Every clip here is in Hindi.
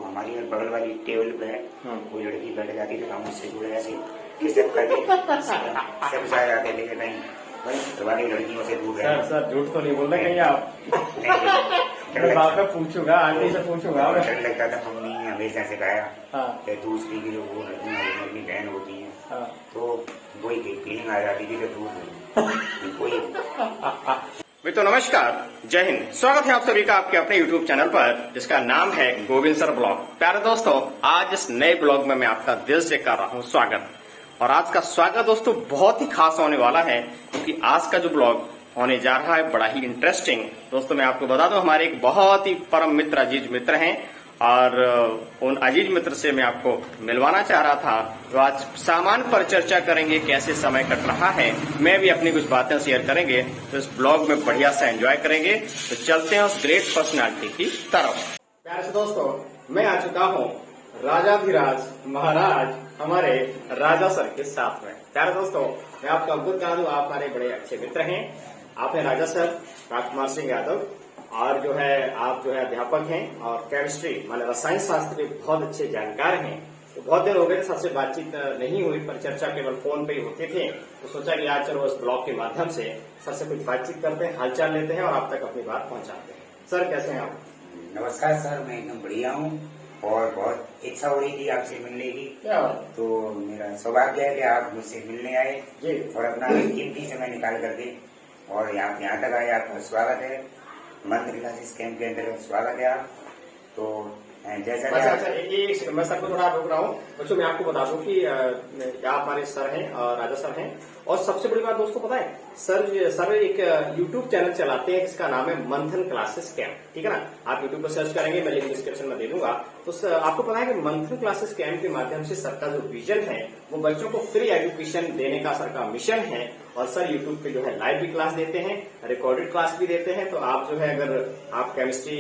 हमारी बगल वाली टेबल पे है, वो लड़की बैठ जाती थी, हम उससे जुड़े ऐसे किसब करके सब जाए जाते थे कहीं भाई वाली लड़कियों से दूर सर रहे। सर झूठ तो नहीं बोल रहे कहीं आप? डर मैं बाप लगता पे पूछूंगा, आंटी से पूछूंगा मैं। डर लगता था। मम्मी ने हमेशा सिखाया हाँ कि दूसरी की जो वो लड़कियां होती हैं, अपनी बहन होती हैं, हाँ। तो वही फीलिंग आ जाती थी कि दूर कोई। तो नमस्कार, जय हिंद। स्वागत है आप सभी का आपके अपने YouTube चैनल पर, जिसका नाम है गोविंद सर ब्लॉग। प्यारे दोस्तों, आज इस नए ब्लॉग में मैं आपका दिल से कर रहा हूँ स्वागत। और आज का स्वागत दोस्तों बहुत ही खास होने वाला है, क्योंकि आज का जो ब्लॉग होने जा रहा है बड़ा ही इंटरेस्टिंग। दोस्तों मैं आपको बता दूं, हमारे एक बहुत ही परम मित्र, अजीज मित्र हैं, और उन अजीज मित्र से मैं आपको मिलवाना चाह रहा था। तो आज सामान पर चर्चा करेंगे, कैसे समय कट रहा है, मैं भी अपनी कुछ बातें शेयर करेंगे। तो इस ब्लॉग में बढ़िया सा एंजॉय करेंगे। तो चलते हैं उस ग्रेट पर्सनालिटी की तरफ। प्यारे से दोस्तों, मैं आ चुका हूँ राजाधिराज महाराज हमारे राजा सर के साथ में। प्यारे दोस्तों, मैं आपको अवगत करा दूं, आप हमारे बड़े अच्छे मित्र हैं। आप हैं राजा सर, राजकुमार सिंह यादव, और जो है आप जो है अध्यापक हैं, और केमिस्ट्री माने रसायन शास्त्र के बहुत अच्छे जानकार हैं। तो बहुत दिन हो गए थे, सबसे बातचीत नहीं हुई, पर चर्चा केवल फोन पे ही होते थे। तो सोचा कि आज चलो इस ब्लॉग के माध्यम से सर से कुछ बातचीत करते हैं, हालचाल लेते हैं और आप तक अपनी बात पहुंचाते हैं। सर कैसे हैं आप? नमस्कार सर, मैं एकदम बढ़िया हूँ और बहुत इच्छा हो रही थी आपसे मिलने की। क्या बात? तो मेरा सौभाग्य है कि आप मुझसे मिलने आए जी। और अपना कीमती समय निकाल करके और यहाँ तक आए। आपका स्वागत है, मंत्र क्लासेस कैंप के अंतर्गत स्वागत है आप। तो जैसा कि अच्छा, ये मैं सर को थोड़ा रोक रहा हूँ। बच्चों मैं आपको बता दूं कि आप हमारे सर हैं और राजा सर हैं। और सबसे बड़ी बात दोस्तों पता है, सर एक YouTube चैनल चलाते हैं जिसका नाम है मंथन क्लासेस कैंप। ठीक है ना? आप YouTube पर सर्च करेंगे, मैं लिंक डिस्क्रिप्शन में दे दूंगा। तो आपको पता है कि मंथन क्लासेस कैंप के माध्यम से सर का जो विजन है, वो बच्चों को फ्री एजुकेशन देने का सर का मिशन है। और सर यूट्यूब पे जो है लाइव भी क्लास देते हैं, रिकॉर्डेड क्लास भी देते हैं। तो आप जो है, अगर आप केमिस्ट्री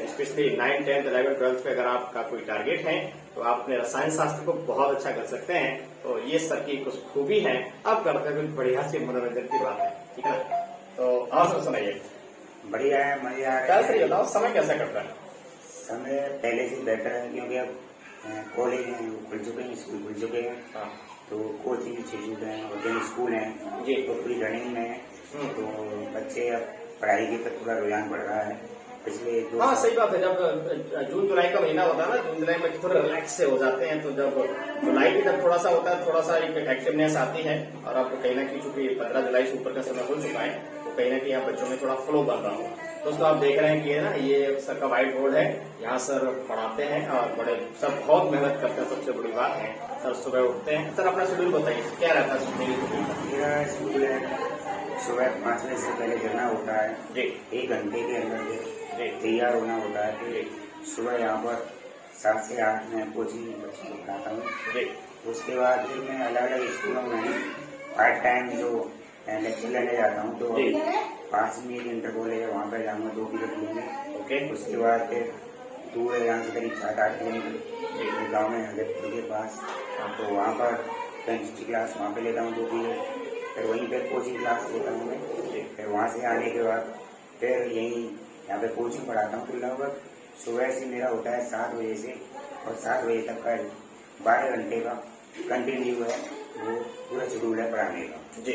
स्पेशली 9, 10, 11, 12 पे अगर आपका कोई टारगेट है, तो आप अपने रसायन शास्त्र को बहुत अच्छा कर सकते हैं। तो ये सर की कुछ खूबी है। अब करते हैं कुछ बढ़िया से मनोरंजन की बात है। ठीक है? तो आप सब सुनाइए। बढ़िया है, मजा आ रहा क्या है। सर बताओ, समय कैसा कट रहा है? समय पहले से बेहतर है, क्योंकि अब कॉलेज खुल चुके हैं, स्कूल खुल चुके हैं। हाँ। तो कोचिंग इंस्टीट्यूट है और जो स्कूल है जी। तो पूरी रनिंग में है। तो बच्चे अब पढ़ाई की तरफ पूरा रुझान बढ़ रहा है। पिछले हाँ सही बात है। जब जून जुलाई का महीना होता है ना, जून जुलाई में थोड़ा रिलैक्स से हो जाते हैं। तो जब जुलाई में जब थोड़ा सा होता है, थोड़ा सा एक एक्टिवनेस आती है। और अब कहीं ना कहीं चूंकि 15 जुलाई से ऊपर का समय हो चुका है, तो कहीं ना कहीं यहाँ बच्चों में थोड़ा फ्लो बन रहा हो। दोस्तों आप देख रहे हैं कि ना, ये सर का व्हाइट बोर्ड है, यहाँ सर पढ़ाते हैं और बड़े सब बहुत मेहनत करते हैं। सबसे बड़ी बात है, सर सुबह उठते हैं। सर अपना शेड्यूल बताइए, क्या रहता है डेली शेड्यूल? मेरा स्कूल है, सुबह 5 बजे से पहले जाना होता है। जी। 1 घंटे के अंदर तैयार होना होता है। फिर सुबह यहाँ पर 7 से 8 में कोचिंग बच्चों को पढ़ाता हूँ। उसके बाद फिर मैं अलग अलग स्कूलों में पार्ट टाइम जो लेक्चर लेने जाता हूँ। तो 5 में एक इंटर कॉलेज है, वहाँ पर जाऊँगा 2 पीरियड लेने। ओके। उसके बाद फिर दूर है, यहाँ से करीब 7-8 किलोमीटर गाँव में हजरतपुर के पास। तो वहाँ पर केमिस्ट्री क्लास वहाँ पे लेता हूँ 2 पीरियड। फिर वहीं पे कोचिंग क्लास लेता हूँ मैं। फिर वहाँ से आने के बाद फिर यहीं यहाँ पे कोचिंग पढ़ाता हूँ। तो लगभग सुबह से मेरा होता है 7 बजे से, और 7 बजे तक का 12 घंटे का कंटिन्यू है, वो पूरा शेड्यूल है पढ़ाने का। जी।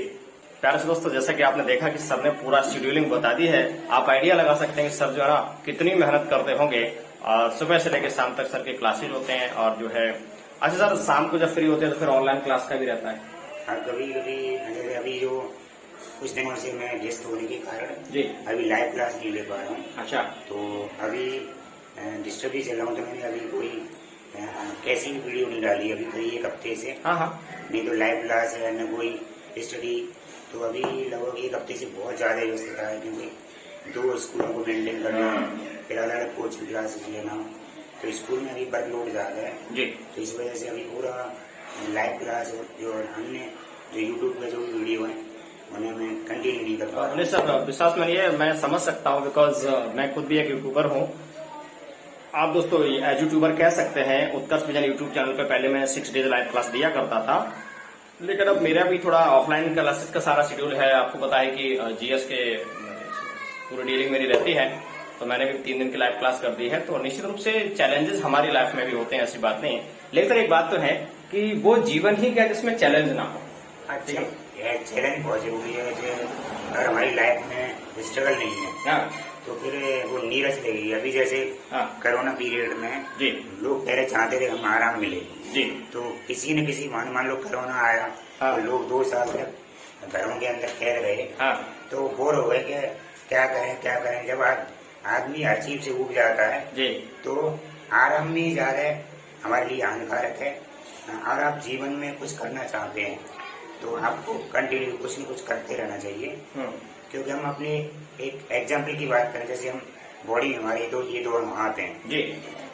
प्यारे से दोस्तों, जैसा कि आपने देखा कि सर ने पूरा शेड्यूलिंग बता दी है। आप आइडिया लगा सकते हैं कि सर जो है ना कितनी मेहनत करते होंगे। और सुबह से लेकर शाम तक सर के क्लासेज होते हैं। और जो है, अच्छा सर, शाम को जब फ्री होते हैं तो फिर ऑनलाइन क्लास का भी रहता है? हाँ, कभी कभी अभी जो कुछ दिनों से मैं व्यस्त होने के कारण जी अभी लाइव क्लास नहीं ले पा रहा हूँ। अच्छा। तो अभी डिस्टर्ब ही चल रहा हूँ। तो मैंने अभी कोई कैसी भी वीडियो नहीं डाली अभी करीब 1 हफ्ते से। हाँ हाँ। नहीं तो लाइव क्लास है न कोई स्टडी। तो अभी लगभग 1 हफ्ते से बहुत ज्यादा व्यस्तता है, क्योंकि 2 स्कूलों को मेंटेन करना, फिर अलग अलग कोचिंग क्लासेस लेना। तो स्कूल में अभी वर्कलोड ज्यादा है जी। तो इस वजह से अभी पूरा लाइव क्लास और जो हमने जो यूट्यूब पे जो वीडियो है उन्हें मैं कंटिन्यू नहीं कर पा रहा। नहीं सर, विश्वास मानिए, मैं समझ सकता हूँ, बिकॉज मैं खुद भी एक यूट्यूबर हूँ। आप दोस्तों एज यूट्यूबर कह सकते हैं। उत्कर्ष विजन यूट्यूब चैनल पे पहले मैं 6 डेज लाइव क्लास दिया करता था, लेकिन अब मेरा भी थोड़ा ऑफलाइन क्लासेस का सारा शेड्यूल है। आपको पता है कि जीएस के पूरी डीलिंग मेरी रहती है। तो मैंने भी 3 दिन की लाइव क्लास कर दी है। तो निश्चित रूप से चैलेंजेस हमारी लाइफ में भी होते हैं, ऐसी बात नहीं है, लेकिन एक बात तो है कि वो जीवन ही क्या जिसमें चैलेंज ना हो। अच्छा, ये चैलेंज बहुत जरूरी है। जो अगर हमारी लाइफ में स्ट्रगल नहीं है हाँ तो फिर वो नीरस लगेगी। अभी जैसे हाँ कोरोना पीरियड में जी लोग पहले चाहते थे हम आराम मिले, जी तो किसी न किसी मान लो कोरोना आया हाँ। तो लोग 2 साल तक घरों के अंदर कैद रहे, हाँ तो बोर हो गए कि क्या करें। जब आदमी हर चीज से उब जाता है जी तो आराम में ज्यादा हमारे लिए हानिकारक है। और आप जीवन में कुछ करना चाहते हैं तो आपको कंटिन्यू कुछ न कुछ करते रहना चाहिए। क्योंकि हम अपने एक एग्जाम्पल की बात करें, जैसे हम बॉडी में हमारे ये दो हाथ हैं जी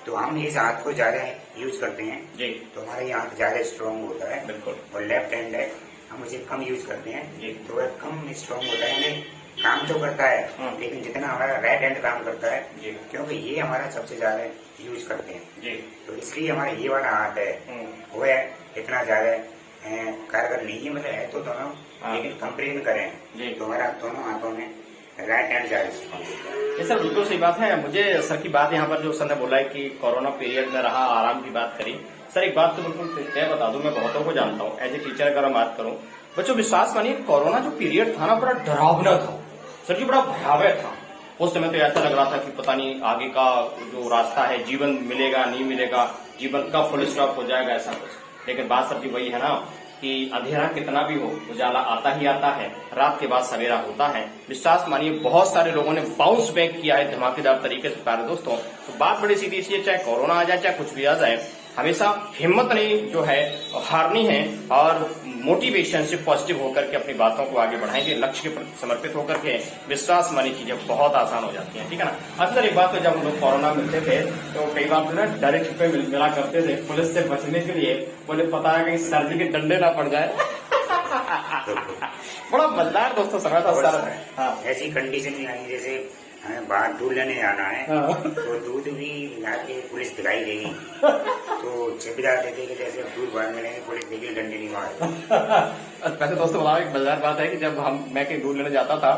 तो हम इस हाथ को ज्यादा यूज करते हैं जी तो हमारा ये हाथ ज्यादा स्ट्रांग होता है। बिल्कुल। और लेफ्ट हैंड है, हम उसे कम यूज करते जी। हैं तो वह कम स्ट्रांग होता है, यानी काम तो करता है लेकिन जितना हमारा राइट हैंड काम करता है, जी। क्योंकि ये हमारा सबसे ज्यादा यूज करते हैं जी तो इसलिए हमारा ये वाला हाथ है वह इतना ज्यादा कारगर नहीं है। मतलब है तो दोनों, लेकिन कंपेरिजन जी। करें तो हमारा दोनों हाथों में राइट हैंड ज्यादा स्ट्रांग होता है। ये सर बिल्कुल सही बात है। मुझे सर की बात यहाँ पर जो सर ने बोला है कि कोरोना पीरियड में रहा, आराम की बात करी। सर एक बात तो बिल्कुल तय बता दूं, मैं बहुतों को जानता हूँ, एज ए टीचर अगर हम बात करूं, बच्चों विश्वास मानिए कोरोना जो पीरियड था ना बड़ा डरावना था सर जी, बड़ा भयावह था। उस समय तो ऐसा लग रहा था कि पता नहीं आगे का जो रास्ता है, जीवन मिलेगा नहीं मिलेगा, जीवन का फुल स्टॉप हो जाएगा, ऐसा कुछ। लेकिन बात सर जी वही है ना कि अंधेरा कितना भी हो उजाला आता ही आता है, रात के बाद सवेरा होता है। विश्वास मानिए बहुत सारे लोगों ने बाउंस बैक किया है धमाकेदार तरीके से। प्यारे दोस्तों, तो बात बड़ी सीधी सी है, चाहे कोरोना आ जाए चाहे कुछ भी आ जाए, हमेशा हिम्मत नहीं जो है हारनी है और मोटिवेशन से पॉजिटिव होकर के अपनी बातों को आगे बढ़ाएंगे, लक्ष्य के प्रति समर्पित होकर के विश्वास मानी चीजें बहुत आसान हो जाती हैं, ठीक है ना। अच्छा सर एक बात, तो जब हम लोग कोरोना मिलते थे तो कई बार जो ना डरे छुपे मिला करते थे पुलिस से बचने के लिए, बोले पता है कहीं सर्दी के डंडे ना पड़ जाए। बड़ा मजेदार दोस्तों समय था सर। हाँ ऐसी कंडीशन में आई जैसे हमें बाहर दूध लेने जाना है तो दूध भी लाके पुलिस दिखाई देगी तो चेपीदार देते कि जैसे दूध बाहर मिलेंगे पुलिस देगी डंडे नहीं मारे। वैसे दोस्तों बताओ, एक मजेदार बात है कि जब मैं कहीं दूध लेने जाता था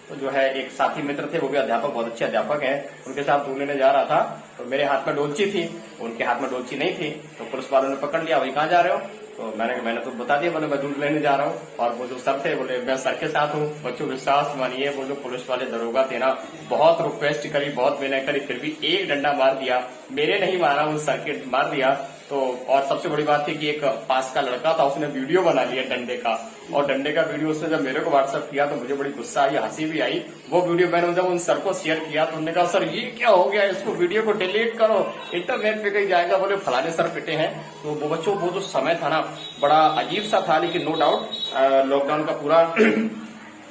तो जो है एक साथी मित्र थे, वो भी अध्यापक, बहुत अच्छे अध्यापक हैं, उनके साथ दूध लेने जा रहा था तो मेरे हाथ में डोलची थी, उनके हाथ में डोलची नहीं थी, तो पुलिस वालों ने पकड़ लिया, वही कहाँ जा रहे हो, तो मैंने तो बता दिया, बोले मैं दूध लेने जा रहा हूँ। और वो जो सर थे बोले मैं सर के साथ हूँ। बच्चों विश्वास मानिए वो जो पुलिस वाले दरोगा थे ना, बहुत रिक्वेस्ट करी, बहुत विनय करी, फिर भी एक डंडा मार दिया, मेरे नहीं मारा, उस सर के मार दिया। तो और सबसे बड़ी बात थी कि एक पास का लड़का था, उसने वीडियो बना लिया डंडे का, और डंडे का वीडियो उसने जब मेरे को व्हाट्सएप किया तो मुझे बड़ी गुस्सा आई, हंसी भी आई। वो वीडियो मैंने जब उन सर को शेयर किया तो उन्होंने कहा सर ये क्या हो गया, इसको वीडियो को डिलीट करो, इंटरनेट पे कहीं जाएगा, बोले फलाने सर पिटे हैं। तो वो बच्चों वो जो समय था ना बड़ा अजीब सा था, लेकिन नो डाउट लॉकडाउन का पूरा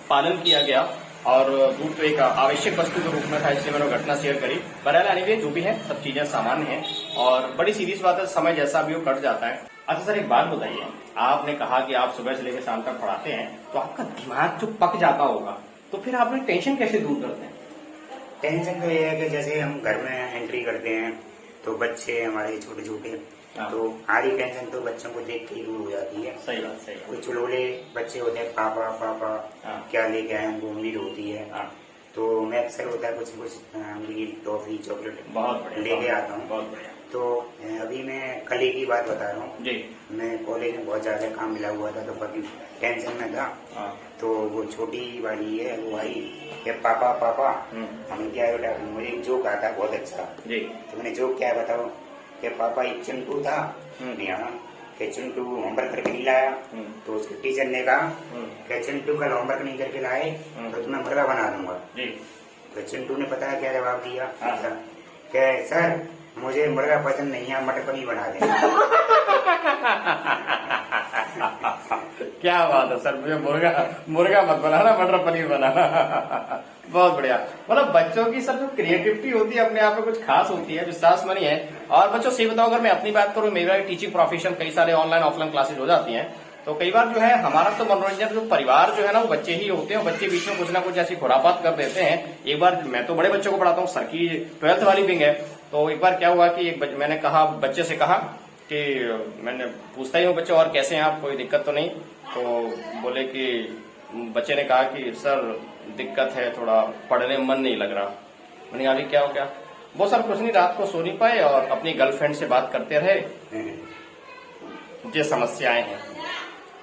पालन किया गया और दूध तो एक आवश्यक वस्तु के रूप में था, इसलिए मैंने घटना शेयर करी। बहरहाल आने जो भी है सब चीजें सामान्य हैं और बड़ी सीरियस बात है, समय जैसा भी हो कट जाता है। अच्छा सर एक बात बताइए, आपने कहा कि आप सुबह से लेकर शाम तक पढ़ाते हैं तो आपका दिमाग जो पक जाता होगा तो फिर आप टेंशन कैसे दूर करते हैं? टेंशन तो ये है कि जैसे हम घर में एंट्री करते हैं तो बच्चे हमारे छोटे छोटे, तो आधी टेंशन तो बच्चों को देख के ही दूर हो जाती है। सही बात, सही बात। कोई चुलबुले बच्चे होते हैं, पापा पापा क्या लेके आए, उनको उम्मीद होती है। तो मैं अक्सर होता है कुछ टॉफी चॉकलेट बहुत लेके आता हूँ। बहुत बढ़िया। तो अभी मैं कल ही की बात बता रहा हूँ, मैं कॉलेज में बहुत ज्यादा काम मिला हुआ था तो काफी टेंशन में था। तो वो छोटी वाली है वो आई कि पापा पापा हम क्या बेटा, मुझे जोक आता बहुत अच्छा। तो मैंने जोक क्या बताओ कि पापा एक चिंटू था यहाँ कि चिंटू होमवर्क करके नहीं लाया, तो उसके टीचर ने कहा कि चिंटू कल होमवर्क नहीं करके लाए तो तुम्हें मुर्गा बना दूंगा। तो चिंटू ने पता है क्या जवाब दिया कि सर मुझे मुर्गा पसंद नहीं है, मटर पनीर बना दे। क्या बात है सर, मुझे मुर्गा मत बनाना, मटर पनीर बनाना। बहुत बढ़िया। मतलब बच्चों की सर जो क्रिएटिविटी होती है अपने आप में कुछ खास होती है, विश्वास मानी है। और बच्चों से बताओ, अगर मैं अपनी बात करूं, मेरा टीचिंग प्रोफेशन, कई सारे ऑनलाइन ऑफलाइन क्लासेस हो जाती हैं, तो कई बार जो है हमारा तो मनोरंजन जो परिवार जो है ना वो बच्चे ही होते हैं, बच्चे बीच में कुछ ना कुछ ऐसी खुरापात कर देते हैं। एक बार मैं तो बड़े बच्चों को पढ़ाता हूँ, सर की 12th वाली विंग है, तो एक बार क्या हुआ कि मैंने कहा बच्चे से कहा कि मैंने पूछता ही हूँ बच्चे और कैसे हैं आप, कोई दिक्कत तो नहीं? तो बोले कि बच्चे ने कहा कि सर दिक्कत है, थोड़ा पढ़ने में मन नहीं लग रहा। नहीं अभी क्या हो गया? वो सर कुछ नहीं, रात को सो नहीं पाए और अपनी गर्लफ्रेंड से बात करते रहे, ये समस्याएं हैं।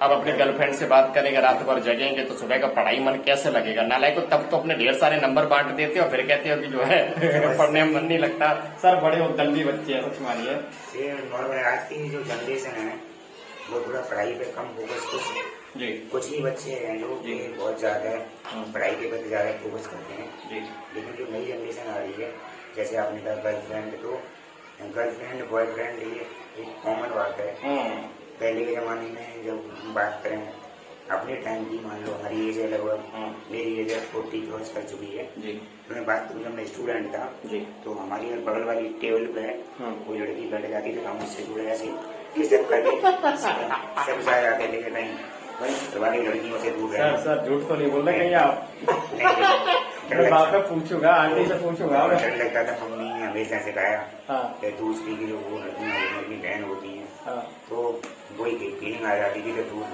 अब अपने गर्लफ्रेंड से बात करेंगे, रात भर जगेंगे तो सुबह का पढ़ाई मन कैसे लगेगा? नालायक को तब तो अपने ढेर सारे नंबर बांट देते हो, फिर कहते हो कि जो है पढ़ने में मन नहीं लगता। सर बड़े उद्दंडी बच्चे हैं, सच मानिए। ये नॉर्मल आज की जो जनरेशन है वो थोड़ा पढ़ाई पे कम फोकस, जी कुछ ही बच्चे हैं जो कि बहुत ज्यादा पढ़ाई के प्रति ज्यादा फोकस करते हैं जी। लेकिन जो नई जनरेशन आ रही है, जैसे आपने कहा गर्लफ्रेंड, तो गर्लफ्रेंड बॉयफ्रेंड ये एक कॉमन बात है। पहले के जमाने में जब बात करें अपने टाइम की, मान लो हमारी एज है लगभग, मेरी एज 40 क्रॉस कर चुकी है जी। तो मैं बात करूँ जब मैं स्टूडेंट था जी। तो हमारी बगल वाली टेबल पे कोई लड़की बैठ जाती थी, हम उससे जुड़े ऐसे किसब करके सब जा जाते थे नहीं भाई वाली लड़कियों से दूर रहे। सर झूठ तो नहीं बोल रहे कहीं आप? डर बाप से पूछूंगा, आंटी से पूछूंगा। लगता था, मम्मी ने हमेशा सिखाया हाँ। कि दूसरी की जो वो लड़कियां अपनी बहन होती हैं हाँ। तो वही फीलिंग आ जाती थी कि दूर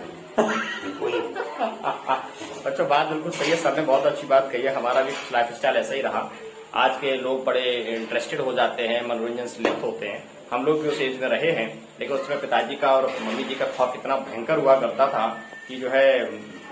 कोई। बच्चों बात बिल्कुल सही है, सर ने बहुत अच्छी बात कही है। हमारा भी लाइफ स्टाइल ऐसा ही रहा। आज के लोग बड़े इंटरेस्टेड हो जाते हैं, मनोरंजन से लिप्त होते हैं। हम लोग भी उस एज में रहे हैं, लेकिन उसमें पिताजी का और मम्मी जी का खौफ इतना भयंकर हुआ करता था कि जो है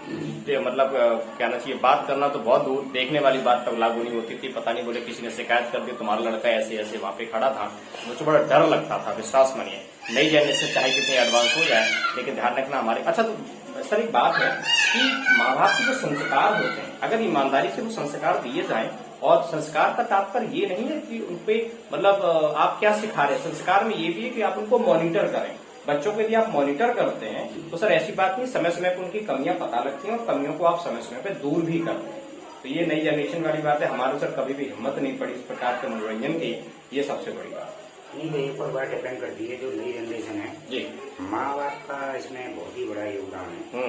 मतलब कहना चाहिए, बात करना तो बहुत दूर, देखने वाली बात तक लागू नहीं होती थी। पता नहीं बोले किसी ने शिकायत कर दी, तुम्हारा लड़का ऐसे ऐसे वहां पे खड़ा था, मुझे बड़ा डर लगता था। विश्वास मानिए, नई जनरेशन चाहे कितनी एडवांस हो जाए, लेकिन ध्यान रखना हमारे। अच्छा तो सर एक बात है कि माँ बाप के जो संस्कार होते हैं, अगर ईमानदारी से वो संस्कार दिए जाए, और संस्कार का तात्पर्य ये नहीं है कि उनपे मतलब आप क्या सिखा रहे हैं, संस्कार में ये भी है कि आप उनको मॉनिटर करें। बच्चों को यदि आप मॉनिटर करते हैं तो सर ऐसी बात नहीं, समय समय पर उनकी कमियां पता लगती हैं और कमियों को आप समय समय पर दूर भी करते हैं। तो ये नई जनरेशन वाली बात है। हमारे सर कभी भी हिम्मत नहीं पड़ी इस प्रकार के मनोरंजन की, ये सबसे बड़ी बात नहीं। एक और बात डिपेंड करती है, जो नई जनरेशन है जी, माँ बाप का इसमें बहुत ही बड़ा योगदान है।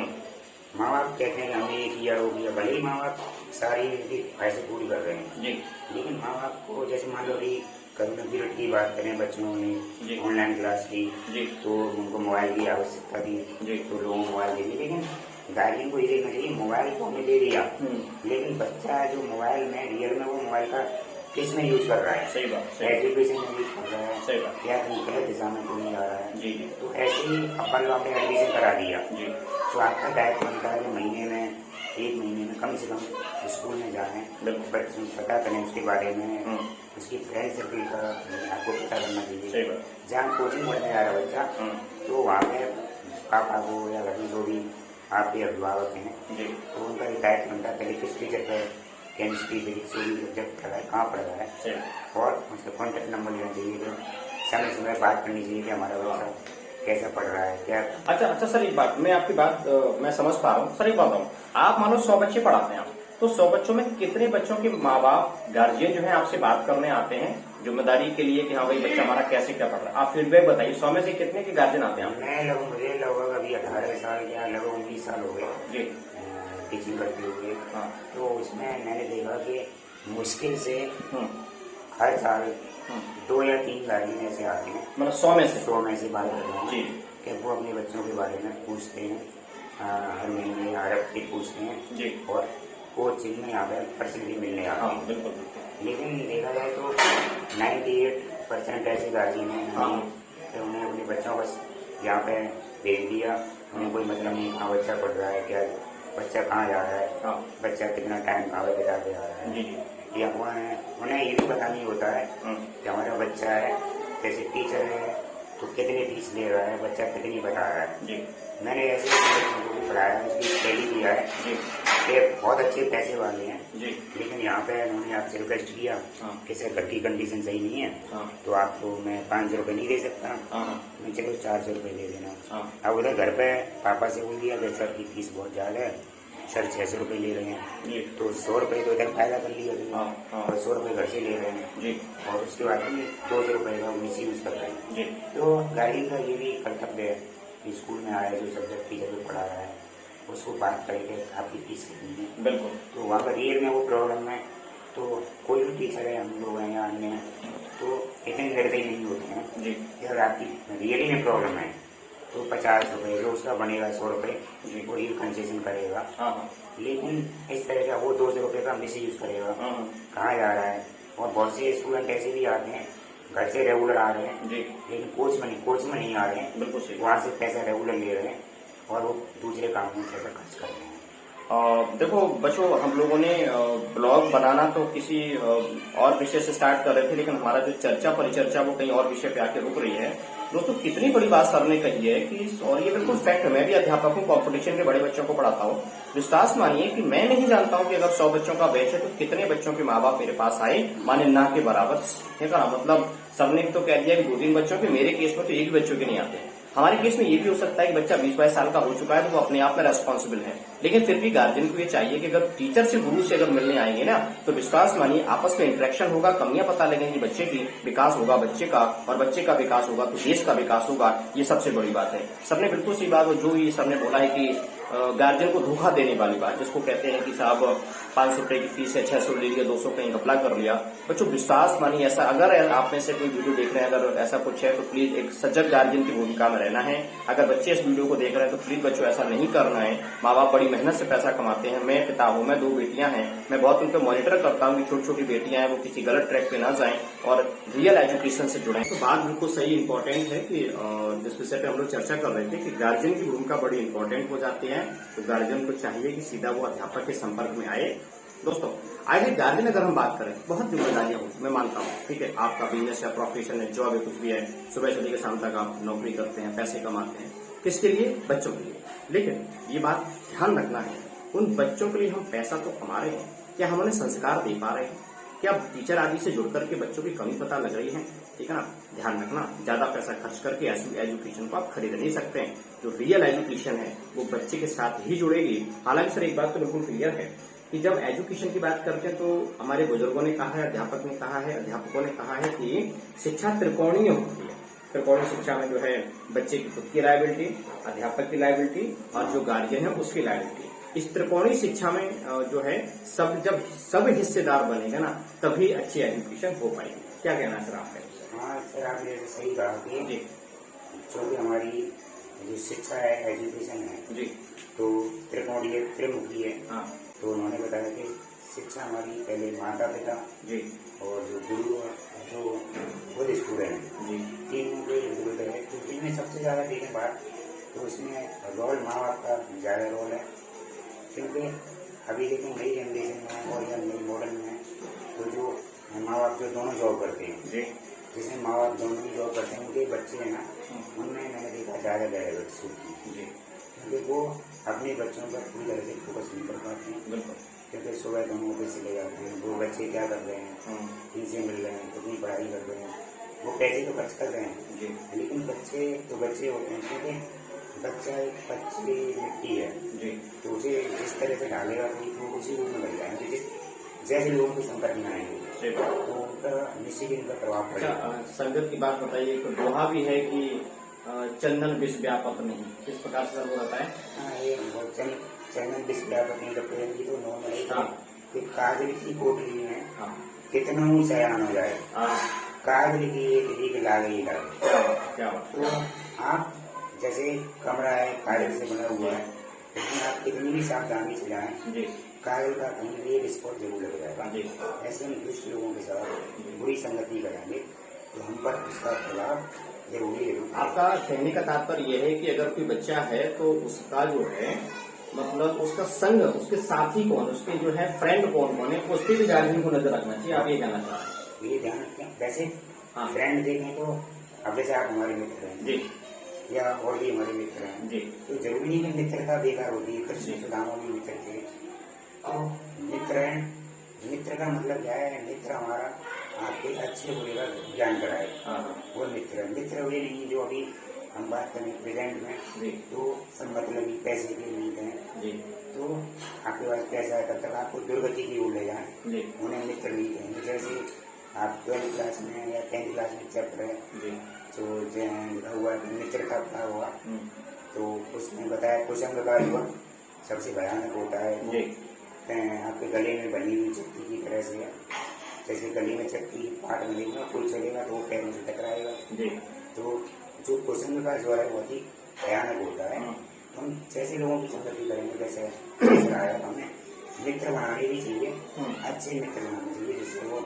माँ बाप कहते हैं हमने ये किया वो किया, भले ही माँ बाप सारी ख्वाहिशें पूरी कर रहे हैं जी, लेकिन माँ बाप को जैसे मान लो अभी कोरोना पीरियड की बात करें, बच्चों ने ऑनलाइन क्लास की जी, तो उनको मोबाइल की आवश्यकता थी जी, तो लोगों को मोबाइल दे दी। लेकिन गार्जियन को ये देखना चाहिए, मोबाइल को हमने दे दिया लेकिन बच्चा जो मोबाइल में रियल में वो मोबाइल का किस में यूज कर रहा है, सही बात, एजुकेशन में यूज कर रहा है, सही बात, या कहीं गलत दिशा में तो नहीं आ रहा है। जी, तो ऐसे ही अपन लोग आपने एडमिशन करा दिया जी, तो आपका दायित्व बनता है कि महीने में, एक महीने में कम से कम स्कूल में जाएं, बच्चों को पता करें उसके बारे में, उसकी फ्रेंड सर्कल का आपको पता करना चाहिए। जहाँ कोचिंग पढ़ने आ रहा है बच्चा तो वहाँ पे पापा को या घर में जो भी आपके अभिभावक हैं तो उनका एक दायित्व बनता है पहले किस टीचर का केमिस्ट्री फिजिक्स जो भी सब्जेक्ट पढ़ रहा है, कहाँ पढ़ रहा है, और उसका कॉन्टेक्ट नंबर लेना चाहिए, तो समय समय बात करनी चाहिए कि हमारा बच्चा कैसा पढ़ रहा है क्या। अच्छा सर एक बात, मैं आपकी बात मैं समझ पा रहा हूँ। सर एक बात बताऊँ, आप मानो 100 बच्चे पढ़ाते हैं आप, तो 100 बच्चों में कितने बच्चों के माँ बाप गार्जियन जो है आपसे बात करने आते हैं जिम्मेदारी के लिए कि हाँ भाई बच्चा हमारा कैसे क्या पढ़ रहा है? आप फीडबैक बताइए, 100 में से कितने के गार्जियन आते हैं? मुझे लगभग अभी 18 साल या लगभग 19 साल हो गए जी टीचिंग करते हुए। हाँ। तो उसमें मैंने देखा कि मुश्किल से हर साल 2 या 3 गार्जियन ऐसे आते हैं, मतलब 100 में से 100 में से बात कर रहे जी, हैं कि वो अपने बच्चों के बारे में पूछते हैं, हर महीने हर हफ्ते पूछते हैं जी, और कोचिंग में यहाँ पे पर्सनली मिलने आते हैं। बिल्कुल। लेकिन देखा जाए तो 98% ऐसे गार्जियन हैं कि उन्हें अपने बच्चों बस यहाँ पे भेज दिया, उन्हें कोई मतलब नहीं कहाँ बच्चा पढ़ रहा है, क्या बच्चा कहाँ जा रहा है, बच्चा कितना टाइम कहाँ पे बिता के आ रहा है, या उन्हें ये भी पता नहीं होता है कि हमारा बच्चा है जैसे टीचर है तो कितनी फीस ले रहा है, बच्चा कितनी बता रहा है। मैंने ऐसे बच्चों को भी पढ़ाया, उसकी स्टडी किया है कि बहुत अच्छे पैसे वाले हैं लेकिन यहाँ पे उन्होंने आपसे रिक्वेस्ट किया कि सर घर की कंडीशन सही नहीं है तो आपको मैं 500 रुपये नहीं दे सकता, मैं चलो 400 रुपये दे देना। अब उधर घर पे पापा से बोल दिया कि सर की फीस बहुत ज़्यादा है, सर 600 रुपये ले रहे हैं, तो 100 रुपये तो इधर फायदा कर लिया और 100 रुपये घर से ले रहे हैं और उसके बाद भी 200 रुपये का मिस यूज कर रहे हैं। तो गार्जियन का ये भी कर्तव्य है कि स्कूल में आया जो सब्जेक्ट टीचर को पढ़ा रहा है उसको बात करके आपकी फीस कितनी है, बिल्कुल। तो वहाँ पर रियल में वो प्रॉब्लम है तो कोई भी टीचर है, हम लोग हैं या अन्य हैं, तो इतने निर्दयी नहीं होते हैं कि अगर आपकी रियली में प्रॉब्लम है तो 50 रुपये जो उसका बनेगा 100 रुपये वो रियल कंसेशन करेगा। लेकिन इस तरह का वो 200 रुपये का मिस यूज करेगा, कहाँ जा रहा है और बहुत से स्टूडेंट ऐसे भी आते हैं घर से रेगुलर आ रहे हैं जी लेकिन कोच में नहीं आ रहे हैं, बिल्कुल सही। वहाँ से पैसा रेगुलर ले रहे हैं और वो दूसरे कामों में पैसा खर्च कर रहे हैं। देखो बच्चों, हम लोगों ने ब्लॉग बनाना तो किसी और विषय से स्टार्ट कर रहे थे, लेकिन हमारा जो चर्चा परिचर्चा वो कहीं और विषय पे आके रुक रही है। दोस्तों, कितनी बड़ी बात सर ने कही है कि, और ये बिल्कुल फैक्ट है, मैं भी अध्यापक हूँ, कॉम्पिटिशन के बड़े बच्चों को पढ़ाता हूँ। विश्वास मानिए कि मैं नहीं जानता हूँ कि अगर 100 बच्चों का बैच है तो कितने बच्चों के माँ बाप मेरे पास आए, माने ना के बराबर। ठीक है ना, मतलब सबने तो कह दिया कि 2-3 बच्चों के, मेरे केस में तो एक भी बच्चों के नहीं आते। हमारे केस में ये भी हो सकता है कि बच्चा 20-22 साल का हो चुका है तो वो अपने आप में रेस्पॉन्सिबल है, लेकिन फिर भी गार्जियन को ये चाहिए कि अगर टीचर से, गुरु से अगर मिलने आएंगे ना, तो विश्वास मानिए आपस में इंटरेक्शन होगा, कमियां पता लगेंगी बच्चे की, विकास होगा बच्चे का, और बच्चे का विकास होगा तो देश का विकास होगा। ये सबसे बड़ी बात है। सबने बिल्कुल सही बात, जो ये सबने बोला है कि गार्जियन को धोखा देने वाली बात, जिसको कहते हैं कि साहब 500 रुपए की फीस है, 600 ले लिया, 200 कहीं घपला कर लिया। बच्चों, विश्वास मानिए ऐसा, अगर आप में से कोई वीडियो देख रहे हैं, अगर ऐसा कुछ है तो प्लीज एक सजग गार्जियन की भूमिका में रहना है। अगर बच्चे इस वीडियो को देख रहे हैं तो प्लीज बच्चों ऐसा नहीं करना है। माँ बाप बड़ी मेहनत से पैसा कमाते हैं। मैं पिता हूँ, मैं 2 बेटियां हैं, मैं बहुत उनको मॉनिटर करता हूँ कि छोटी छोटी बेटियां हैं वो किसी गलत ट्रैक पे ना जाएं और रियल एजुकेशन से जुड़ें। तो बात बिल्कुल सही, इंपॉर्टेंट है कि जिस विषय पे हम लोग चर्चा कर रहे थे कि गार्जियन की भूमिका बड़ी इंपॉर्टेंट हो जाती है। तो गार्जियन को चाहिए कि सीधा वो अध्यापक के संपर्क में आए। दोस्तों, आज एक गार्जियन अगर हम बात करें, बहुत जिम्मेदारियां होती, मैं मानता हूँ, ठीक है, आपका बिजनेस या प्रोफेशन है, जॉब है, कुछ भी है, सुबह से लेकर शाम तक आप नौकरी करते हैं, पैसे कमाते हैं, किसके लिए? बच्चों के लिए। लेकिन ये बात ध्यान रखना है, उन बच्चों के लिए हम पैसा तो कमा रहे हैं, क्या हम उन्हें संस्कार दे पा रहे हैं? क्या टीचर आदि से जुड़ करके बच्चों की कमी पता लग रही है? ठीक है ना, ध्यान रखना, ज्यादा पैसा खर्च करके एजुकेशन को आप खरीद नहीं सकते हैं। जो रियल एजुकेशन है वो बच्चे के साथ ही जुड़ेगी। हालांकि सर एक बात तो बिल्कुल क्लियर है कि जब एजुकेशन की बात करते हैं तो हमारे बुजुर्गों ने कहा है, अध्यापक ने कहा है, अध्यापकों ने कहा है कि शिक्षा त्रिकोणीय होती है। त्रिकोणीय शिक्षा में जो है बच्चे की खुद की लायबिलिटी, अध्यापक की लायबिलिटी और जो गार्जियन है उसकी लायबिलिटी। इस त्रिकोणीय शिक्षा में जो है जब सब हिस्सेदार बनेगा ना, तभी अच्छी एजुकेशन हो पाएगी। क्या कहना है सर आपका? हाँ सर, आपने सही कहा कि जो भी हमारी जो शिक्षा है, एजुकेशन है जी, तो त्रिकोणीय, त्रिमुखी है। हाँ तो उन्होंने बताया कि शिक्षा हमारी पहले माता पिता जी और जो गुरु, जो खुद स्टूडेंट, जी, तीनों को जरूरत है। तो इनमें सबसे ज्यादा देखें बात तो इसमें रोल माँ बाप का ज्यादा रोल है, क्योंकि अभी देखें नई जनरेशन में और या नई मॉडर्न में तो जो माँ बाप जो दोनों जॉब करते हैं, जी, जिसमें माँ बाप दोनों ही जॉब करते हैं, उनके बच्चे हैं ना, उनमें मैंने देखा ज्यादा गए जी, क्योंकि वो अपने बच्चों पर पूरी तरह से फोकस नहीं कर पाते हैं। बिल्कुल, क्योंकि सुबह दोनों ऑफिस चले जाते हैं, वो बच्चे क्या कर रहे हैं, किनसे मिल रहे हैं, कितनी पढ़ाई कर रहे हैं, वो पैसे तो खर्च कर रहे हैं जी, लेकिन बच्चे तो बच्चे होते हैं, क्योंकि बच्चा एक कच्ची मिट्टी है। जी, तो उसे जिस तरह से डालेगा तो उसी रूप में बन जाएंगे। जैसे लोगों की संकट में आएंगे तो उनका निश्चित इनका प्रभाव पड़ेगा। संगत की बात बताइए, तो दोहा भी है कि चंदन विष व्यापक नहीं, किस प्रकार से वो होता है? हाँ, ये चंदन विष व्यापक नहीं करते हैं, तो नॉर्मल हाँ, कि काजल की कोटली में हाँ, कितना सयान हो जाए, हाँ, कागज की एक लाग ही लाग। क्या बात? तो आप जैसे कमरा है कागज से बना हुआ है, लेकिन आप कितनी भी सावधानी से जाएं, जी, कागज का कहीं भी एक स्पॉट जरूर लग जाएगा। जी, ऐसे हम कुछ लोगों के साथ बुरी संगति कराएंगे तो हम पर उसका प्रभाव जरूरी है। आपका कहने का तात्पर्य यह है कि अगर कोई बच्चा है तो उसका जो है, मतलब उसका संग, उसके साथी कौन, उसके जो है फ्रेंड कौन कौन है, उस पर भी गार्जियन को नजर रखना चाहिए। आप ये कहना चाह रहे हैं? ये ध्यान रखें। वैसे हाँ, फ्रेंड देखें तो अब जैसे आप हमारे मित्र हैं जी, या और भी हमारे मित्र हैं, जी, तो जरूरी नहीं कि मित्रता बेकार होती है। कृष्ण सुदामा भी मित्र थे। तो मित्र है, मित्र का मतलब क्या है? मित्र हमारा आपके अच्छे बुरे का ज्ञान कराए, वो मित्र। मित्र वे नहीं जो अभी हम बात करें प्रेजेंट में, जी, तो सब मतलब पैसे के मिलते हैं। जी, तो आपके पास पैसा है तब तक आपको दुर्गति की ओर ले जाए, जी, उन्हें मित्र नहीं कहेंगे। जैसे आप 12th क्लास में या 10th क्लास में चैप्टर है जी, जो लिखा हुआ है मित्रता का हुआ, हम्म, तो उसमें बताया कुसंग का युवक सबसे भयानक होता है। जी, आपके गले में बनी हुई चक्की की तरह से, जैसे गले में चक्की पाट बनेगा, कोई चलेगा तो वो पैरों से टकराएगा। जी, तो जो कुसंग का ज्वर है बहुत ही भयानक होता है। हाँ, हम जैसे लोगों की संगति करेंगे, जैसे रहा है हमें मित्र बनाने भी चाहिए, अच्छे मित्र बनाने चाहिए जिससे वो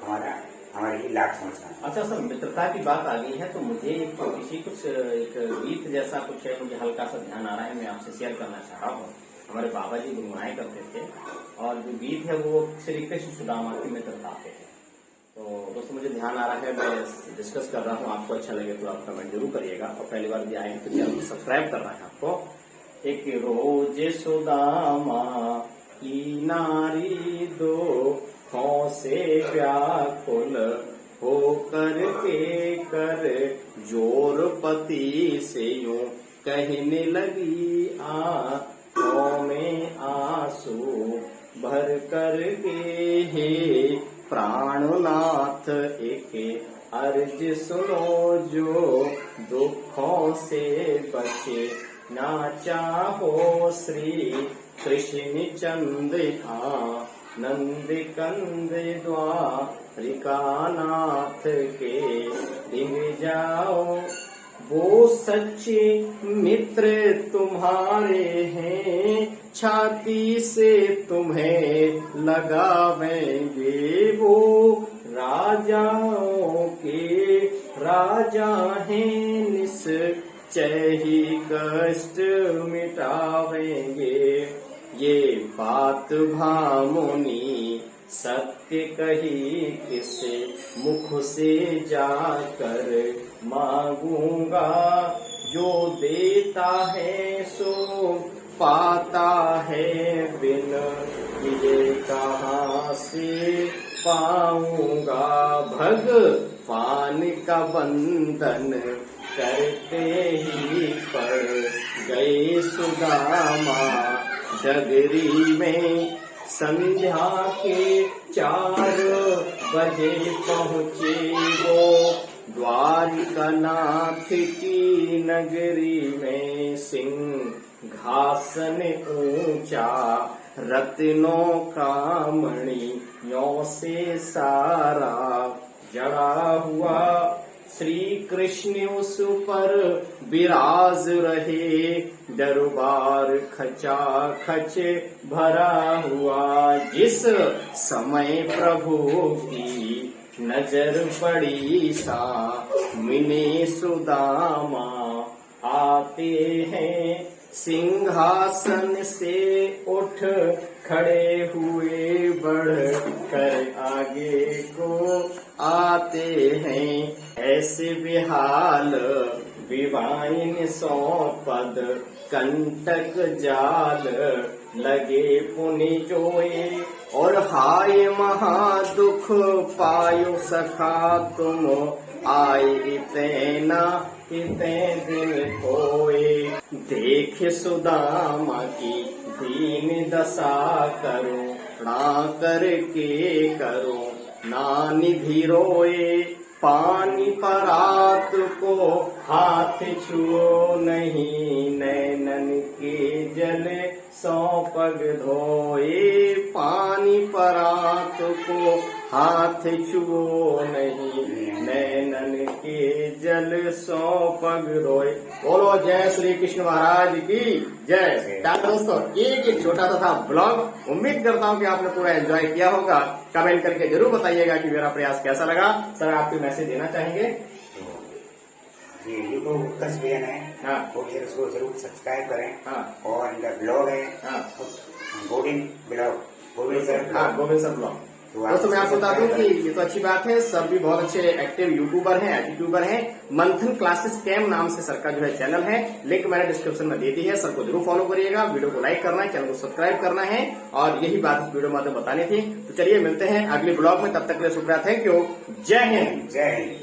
हमारे लिए लाभ पहुंचाए। अच्छा सर, मित्रता की बात आ गई है तो मुझे एक छोटी सी कुछ एक गीत जैसा कुछ है, मुझे हल्का सा ध्यान आ रहा है, मैं आपसे शेयर करना चाह रहा हूँ। हमारे बाबा जी गुनगुनाया करते थे और जो गीत है वो श्री कृष्ण सुदामा की मित्रता पे है। तो दोस्तों मुझे ध्यान आ रहा है, मैं डिस्कस कर रहा हूँ, आपको अच्छा लगे तो आप कमेंट जरूर करिएगा और पहली बार भी आए तो चैनल को सब्सक्राइब करना है आपको। एक रोज सुदामा की नारी दो से व्याकुल हो करके कर जोर पति से यूं कहने लगी आंखों में आंसू भर करके, हे प्राणनाथ एक अर्ज सुनो जो दुखों से बचे ना चाहो, श्री कृष्ण चंद नंद कंद द्वारिका नाथ के डिग जाओ, वो सच्चे मित्र तुम्हारे हैं, छाती से तुम्हें लगावेंगे, वो राजाओं के राजा हैं, निश्चय ही कष्ट मिटावेंगे। ये बात भामुनि सत्य कही किसे मुख से जाकर मांगूंगा, जो देता है सो पाता है, बिन ये कहाँ से पाऊंगा, भगवान का बंधन करते ही पड़ गए सुदामा डगरी में, संध्या के 4 बजे पहुँचे वो द्वारिका नाथ की नगरी में, सिंहासन ऊंचा रत्नों का मणियों से सारा जड़ा हुआ, श्री कृष्ण उस पर विराज रहे, दरबार खचा खच भरा हुआ, जिस समय प्रभु की नजर पड़ी सा मिने सुदामा आते हैं, सिंहासन से उठ खड़े हुए बढ़ कर आगे को आते हैं, ऐसे बेहाल विवाइन सौ पद कंटक जाल लगे पुनि जोए, और हाय महादुख पायो सखा तुम आए इतना इतने दिन होए, देख सुदामा की दीन दशा करो ना करके करो ना निधि रोए, पानी परात को हाथ छुओ नहीं, नैनन के जल सौ पग धोए, पानी परात को हाथ छुओ नहीं, नैनन के जल सौ पग धोए। बोलो जय श्री कृष्ण महाराज की जय। दोस्तों एक छोटा सा था ब्लॉग, उम्मीद करता हूँ कि आपने पूरा एंजॉय किया होगा। कमेंट करके जरूर बताइएगा कि मेरा प्रयास कैसा लगा। सर आप कोई मैसेज देना चाहेंगे? ये तो उत्कर्ष बेन है, हाँ, वो फिर उसको जरूर सब्सक्राइब करें। हाँ, और इनका ब्लॉग है, हाँ, गोविंद ब्लॉग, गोविंद सर हाँ, ब्लॉग। Govind sir blog. दोस्तों मैं आपको बता दूं कि ये तो अच्छी बात है, सर भी बहुत अच्छे एक्टिव यूट्यूबर हैं, एटीट्यूबर हैं। मंथन क्लासेस कैम नाम से सर का जो है चैनल है, लिंक मैंने डिस्क्रिप्शन में दे दी है। सर को जरूर फॉलो करिएगा, वीडियो को लाइक करना है, चैनल को सब्सक्राइब करना है, और यही बात इस वीडियो में बतानी थी। तो चलिए मिलते हैं अगले ब्लॉग में, तब तक के लिए शुक्रिया, थैंक यू, जय हिंद। जय हिंद।